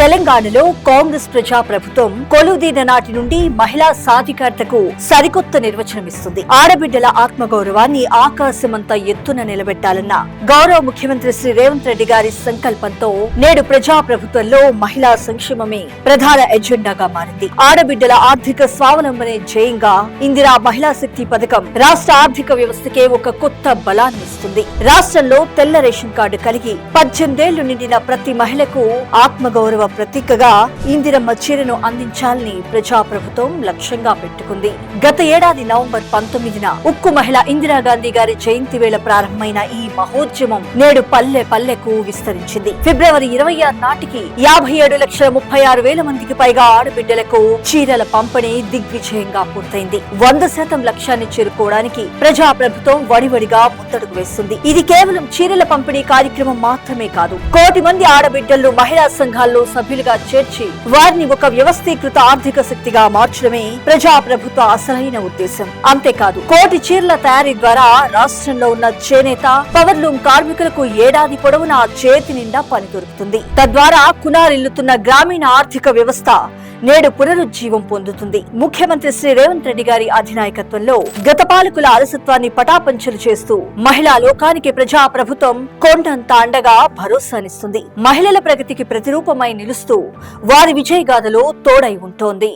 తెలంగాణలో కాంగ్రెస్ ప్రజా ప్రభుత్వం కొలువుదీన నాటి నుండి మహిళా సాధికారతకు సరికొత్త నిర్వచనమిస్తుంది. ఆడబిడ్డల ఆత్మగౌరవాన్ని ఆకాశమంతా ఎత్తున నిలబెట్టాలన్న గౌరవ ముఖ్యమంత్రి శ్రీ రేవంత్ రెడ్డి గారి సంకల్పంతో నేడు ప్రజా ప్రభుత్వంలో మహిళా సంక్షేమమే ప్రధాన ఎజెండాగా మారింది. ఆడబిడ్డల ఆర్థిక స్వావలంబనే ధ్యేయంగా ఇందిరా మహిళా శక్తి పథకం రాష్ట్ర ఆర్థిక వ్యవస్థకే ఒక కొత్త బలాన్ని ఇస్తుంది. రాష్ట్రంలో తెల్ల రేషన్ కార్డు కలిగి 18 ఏళ్లు నిండిన ప్రతి మహిళకు ఆత్మగౌరవ ప్రతీకగా ఇందిరమ్మ చీరను అందించాలని ప్రజా ప్రభుత్వం లక్ష్యంగా పెట్టుకుంది. గత ఏడాది నవంబర్ 19న ఉక్కు మహిళ ఇందిరాగాంధీ గారి జయంతి వేళ ప్రారంభమైన ఈ మహోద్యమం నేడు పల్లె పల్లెకు విస్తరించింది. ఫిబ్రవరి 26 నాటికి 57,36,000 మందికి పైగా ఆడబిడ్డలకు చీరల పంపిణీ దిగ్విజయంగా పూర్తయింది. 100% లక్ష్యాన్ని చేరుకోవడానికి ప్రజా ప్రభుత్వం వడివడిగా ముందడుగు వేస్తుంది. ఇది కేవలం చీరల పంపిణీ కార్యక్రమం మాత్రమే కాదు, కోటి మంది ఆడబిడ్డలను మహిళా సంఘాల్లో సభ్యులుగా చేర్చి వారిని ఒక వ్యవస్థీకృత ఆర్థిక శక్తిగా మార్చడమే ప్రజా ప్రభుత్వ అసలైన ఉద్దేశం. అంతేకాదు, కోటి చీరల తయారీ ద్వారా రాష్ట్రంలో ఉన్న చేనేత, పవర్లూమ్ కార్మికులకు ఏడాది పొడవునా చేతి నిండా పని దొరుకుతుంది. తద్వారా కునారిల్లుతున్న గ్రామీణ ఆర్థిక వ్యవస్థ నేడు పునరుజ్జీవం పొందుతుంది. ముఖ్యమంత్రి శ్రీ రేవంత్ రెడ్డి గారి అధినాయకత్వంలో గత పాలకుల అలసత్వాన్ని పటాపంచలు చేస్తూ మహిళా లోకానికి ప్రజా ప్రభుత్వం కొండంత అండగా భరోసానిస్తుంది. మహిళల ప్రగతికి ప్రతిరూపమై నిలుస్తూ వారి విజయగాథలో తోడై ఉంటోంది.